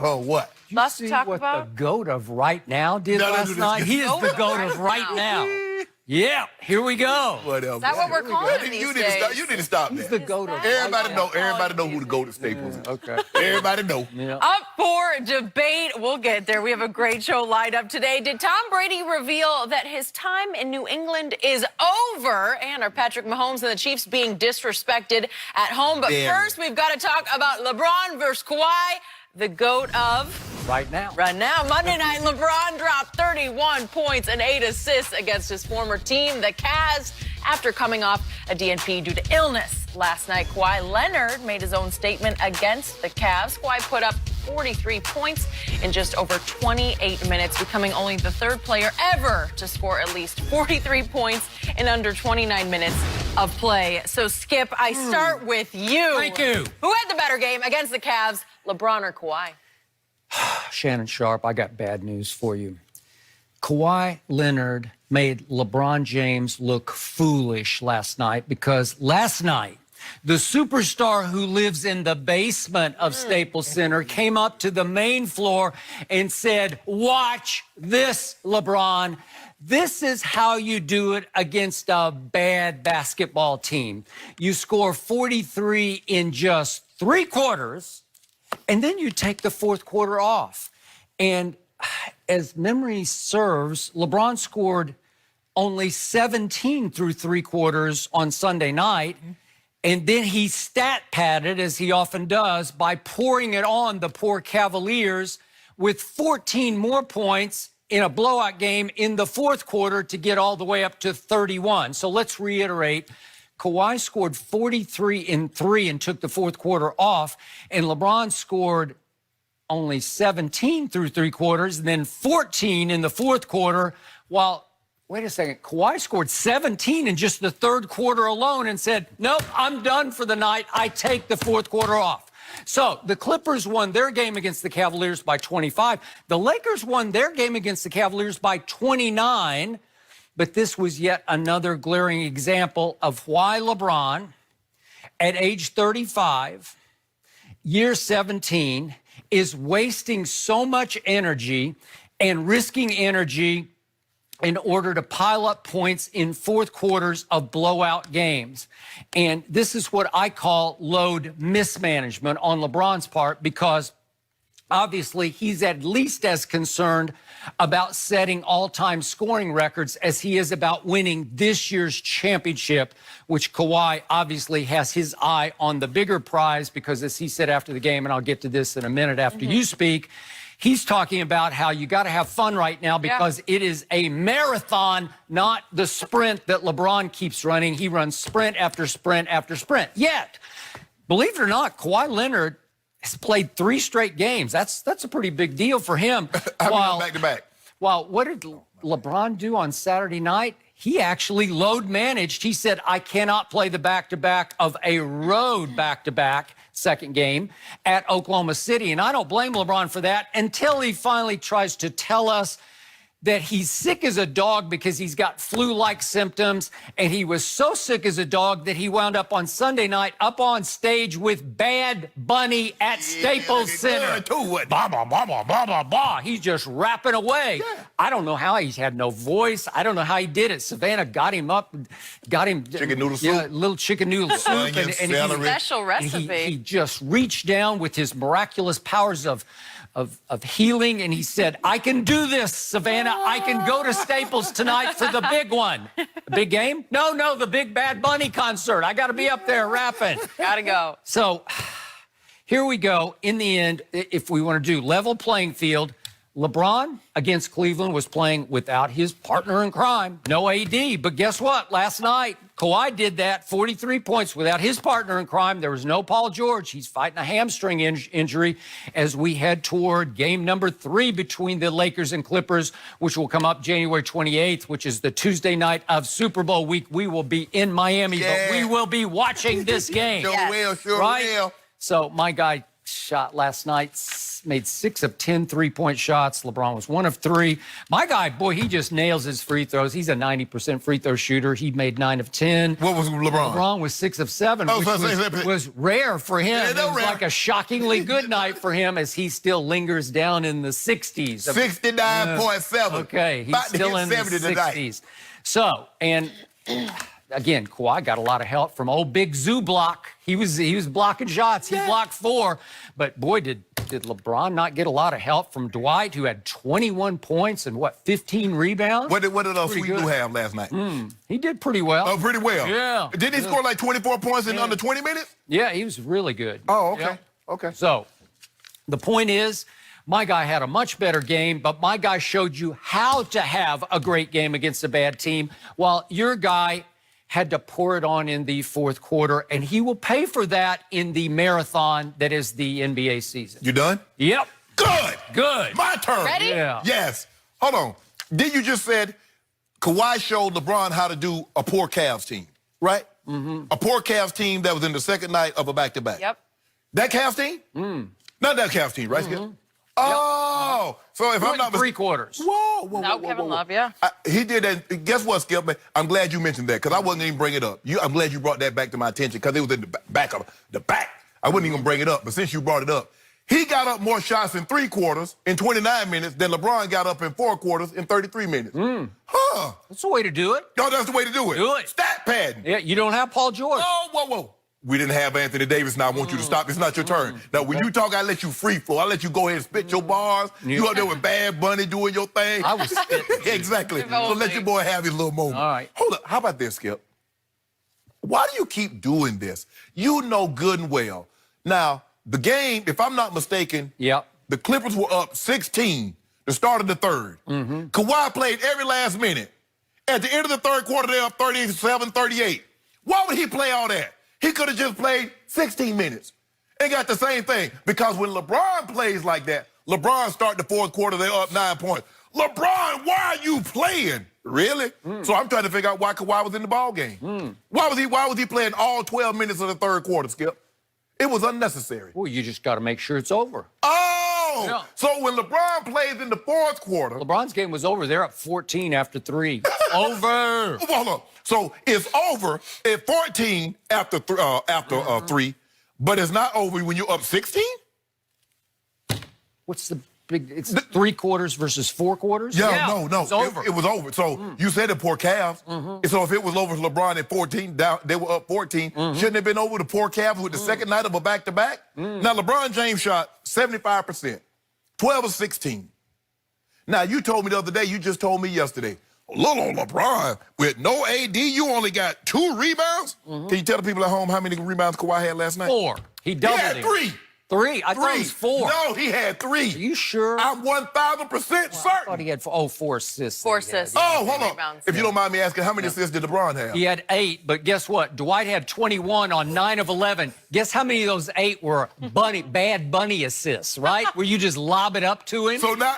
Oh, what? You Lots see to talk what about. the GOAT of right now did last night? He is the GOAT of right now. Yeah, here we go. Whatever. Is that what we're calling him You these need to stop. days? You need to stop He's that. the GOAT of Everybody right know. now. Everybody know who the GOAT of Staples is. Okay. Everybody know. Yeah. Up for debate. We'll get there. We have a great show lined up today. Did Tom Brady reveal that his time in New England is over? And are Patrick Mahomes and the Chiefs being disrespected at home? But first, we've got to talk about LeBron versus Kawhi, the GOAT of... Right now. Right now, Monday night, LeBron dropped 31 points and 8 assists against his former team, the Cavs, after coming off a DNP due to illness. Last night, Kawhi Leonard made his own statement against the Cavs. Kawhi put up 43 points in just over 28 minutes, becoming only the third player ever to score at least 43 points in under 29 minutes of play. So, Skip, I start with you. Thank you. Who had the better game against the Cavs, LeBron or Kawhi? Shannon Sharp, I got bad news for you. Kawhi Leonard made LeBron James look foolish last night because last night, the superstar who lives in the basement of Staples Center came up to the main floor and said, "Watch this, LeBron. This is how you do it against a bad basketball team. You score 43 in just 3 quarters, and then you take the 4th quarter off." And as memory serves, LeBron scored only 17 through 3 quarters on Sunday night. And then he stat padded, as he often does, by pouring it on the poor Cavaliers with 14 more points in a blowout game in the 4th quarter to get all the way up to 31. So let's reiterate. Kawhi scored 43 in 3 and took the 4th quarter off, and LeBron scored only 17 through 3 quarters, and then 14 in the 4th quarter, while, wait a second, Kawhi scored 17 in just the 3rd quarter alone and said, "Nope, I'm done for the night. I take the 4th quarter off." So the Clippers won their game against the Cavaliers by 25. The Lakers won their game against the Cavaliers by 29. But this was yet another glaring example of why LeBron, at age 35, year 17, is wasting so much energy and risking energy in order to pile up points in 4th quarters of blowout games. And this is what I call load mismanagement on LeBron's part, because obviously, he's at least as concerned about setting all-time scoring records as he is about winning this year's championship, which Kawhi obviously has his eye on the bigger prize because, as he said after the game, and I'll get to this in a minute after you speak, he's talking about how you got to have fun right now because it is a marathon, not the sprint that LeBron keeps running. He runs sprint after sprint after sprint. Yet, believe it or not, Kawhi Leonard has played 3 straight games. That's a pretty big deal for him. Back to back. Well, what did LeBron do on Saturday night? He actually load managed. He said, "I cannot play the back-to-back of a road back-to-back second game at Oklahoma City." And I don't blame LeBron for that until he finally tries to tell us that he's sick as a dog because he's got flu-like symptoms, and he was so sick as a dog that he wound up on Sunday night up on stage with Bad Bunny at Staples Center. Bah, bah, bah, bah, bah, bah, bah. He's just rapping away. I don't know how he had no voice. I don't know how he did it. Savannah got him up, got him Chicken noodle yeah, soup. little chicken noodle soup, and Special recipe. he just reached down with his miraculous powers of healing, and he said, "I can do this, Savannah. I can go to Staples tonight for the big one." The big game? No, the big Bad Bunny concert. I got to be up there rapping. Gotta go. So here we go. In the end, if we want to do level playing field, LeBron against Cleveland was playing without his partner in crime, no AD. But guess what? Last night, Kawhi did that, 43 points without his partner in crime. There was no Paul George. He's fighting a hamstring injury as we head toward game number 3 between the Lakers and Clippers, which will come up January 28th, which is the Tuesday night of Super Bowl week. We will be in Miami, but we will be watching this game. Sure will. So, my guy, shot last night, made 6 of 10 3-point shots. LeBron was 1 of 3. My guy, boy, he just nails his free throws. He's a 90% free throw shooter. He made 9 of 10. What was LeBron? LeBron was 6 of 7, which was rare for him. Yeah, it was rare. like a shockingly good night for him as he still lingers down in the 60s. 69.7. Okay, he's About to still hit in the 70 60s. tonight. So, and again, Kawhi got a lot of help from old Big Zoo Block. He was blocking shots. He blocked 4. But boy, did LeBron not get a lot of help from Dwight, who had 21 points and 15 rebounds? What did Pretty Sweet good. do have last night? He did pretty well. Oh, pretty well. Yeah. Didn't he score like 24 points in under 20 minutes? Yeah, he was really good. Oh, okay. Yeah. Okay. So, the point is, my guy had a much better game, but my guy showed you how to have a great game against a bad team, while your guy had to pour it on in the fourth quarter, and he will pay for that in the marathon that is the NBA season. You done? Yep. Good. Good. My turn. Ready? Yeah. Yes. Hold on. Then you just said Kawhi showed LeBron how to do a poor Cavs team, right? Mm-hmm. A poor Cavs team that was in the second night of a back-to-back. Yep. That Cavs team? Not that Cavs team, right, Skip? Oh, so if I'm not Three quarters. Whoa. Now Kevin Love, yeah. He did that. Guess what, Skip? I'm glad you mentioned that because I wasn't even bring it up. I'm glad you brought that back to my attention because it was in the back of the back. I wouldn't even bring it up, but since you brought it up, he got up more shots in 3 quarters in 29 minutes than LeBron got up in 4 quarters in 33 minutes. Huh? That's the way to do it. No, that's the way to do it. Do it. Stat padding. Yeah, you don't have Paul George. Oh, whoa. We didn't have Anthony Davis, now I want you to stop. It's not your turn. Now, when you talk, I let you free flow. I let you go ahead and spit your bars. You up there with Bad Bunny doing your thing. I was spitting. Exactly. If So only. let your boy have his little moment. All right. Hold up. How about this, Skip? Why do you keep doing this? You know good and well. Now, the game, if I'm not mistaken, Yep. the Clippers were up 16 the start of the third. Kawhi played every last minute. At the end of the third quarter, they're up 37-38. Why would he play all that? He could have just played 16 minutes and got the same thing. Because when LeBron plays like that, LeBron start the fourth quarter, they're up 9 points. LeBron, why are you playing? Really? So I'm trying to figure out why Kawhi was in the ball game. Why was he playing all 12 minutes of the third quarter, Skip? It was unnecessary. Well, you just got to make sure it's over. Oh! Yeah. So when LeBron plays in the fourth quarter... LeBron's game was over. They're up 14 after 3. Over. Hold on. So it's over at 14 after 3, but it's not over when you're up 16? What's the big? It's 3 quarters versus 4 quarters? Yeah, no. It's over. It was over. So you said the poor Cavs. So if it was over for LeBron at 14, they were up 14. Shouldn't it have been over the poor Cavs with the second night of a back-to-back? Now, LeBron James shot 75%, 12 of 16. Now, you told me the other day, you just told me yesterday, little LeBron, with no AD, you only got 2 rebounds? Can you tell the people at home how many rebounds Kawhi had last night? 4. He doubled He had him. 3. 3? I thought it was 4. No, he had 3. Are you sure? I'm 1,000% I thought certain. he had 4 assists. 4 that he had. assists. Oh, hold on. Rebounds. If you don't mind me asking, how many assists did LeBron have? He had 8, but guess what? Dwight had 21 on 9 of 11. Guess how many of those 8 were Bad Bunny assists, right? Where you just lob it up to him? So now,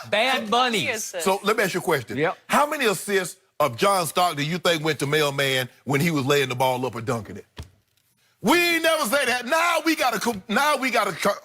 Bad Bunnies. assists. so let me ask you a question. Yep. How many assists of John Stockton do you think went to Mailman when he was laying the ball up or dunking it? We ain't never say that. Now we gotta.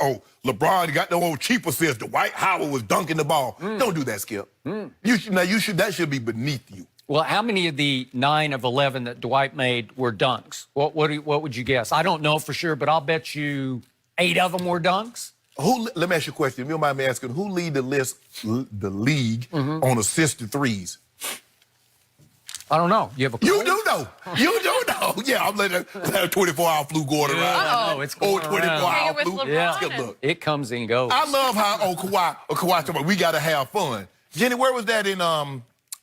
Oh, LeBron got no old cheap assist. Dwight Howard was dunking the ball. Don't do that, Skip. That should be beneath you. Well, how many of the 9 of 11 that Dwight made were dunks? What would you guess? I don't know for sure, but I'll bet you 8 of them were dunks. Let me ask you a question. If you don't mind me asking, who lead the league on assisted threes? I don't know. You have a You do know. You do know. Yeah, I'm letting that 24-hour flu going around. I know. It's going Oh, 24-hour Hanging with flu. LeBron Yeah. Skip, and- look. It comes and goes. I love how Kawhi talking about we gotta have fun. Jenny, where was that in if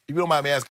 you don't mind me asking,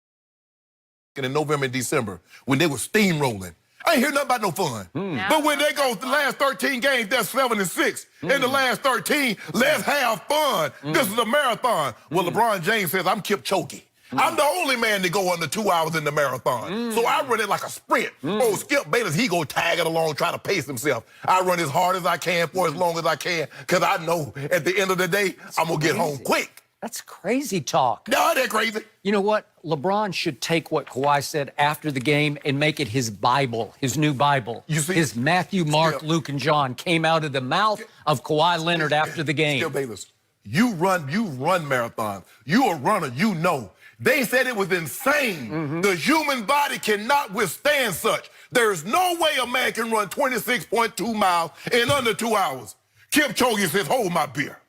in November and December when they were steamrolling? I ain't hear nothing about no fun. But when they go the last 13 games, they're 7-6. In the last 13, let's have fun. This is a marathon. Well, LeBron James says I'm Kipchoge. I'm the only man to go under 2 hours in the marathon. So I run it like a sprint. Oh, Skip Bayless, he go tag it along, try to pace himself. I run as hard as I can for as long as I can, because I know at the end of the day, I'm going to get home quick. That's crazy talk. No, they're crazy. You know what? LeBron should take what Kawhi said after the game and make it his Bible, his new Bible. You see, his Matthew, Mark, Luke, and John came out of the mouth of Kawhi Leonard after the game. Skip Bayless, you run marathons. You a runner, you know. They said it was insane. The human body cannot withstand such. There's no way a man can run 26.2 miles in under 2 hours. Kipchoge says, hold my beer.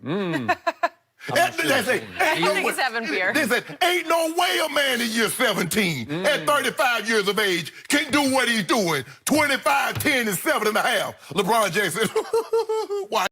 I think he's having beer. They said, ain't no way a man in year 17 at 35 years of age can do what he's doing. 25, 10, and 7.5. LeBron James said, why?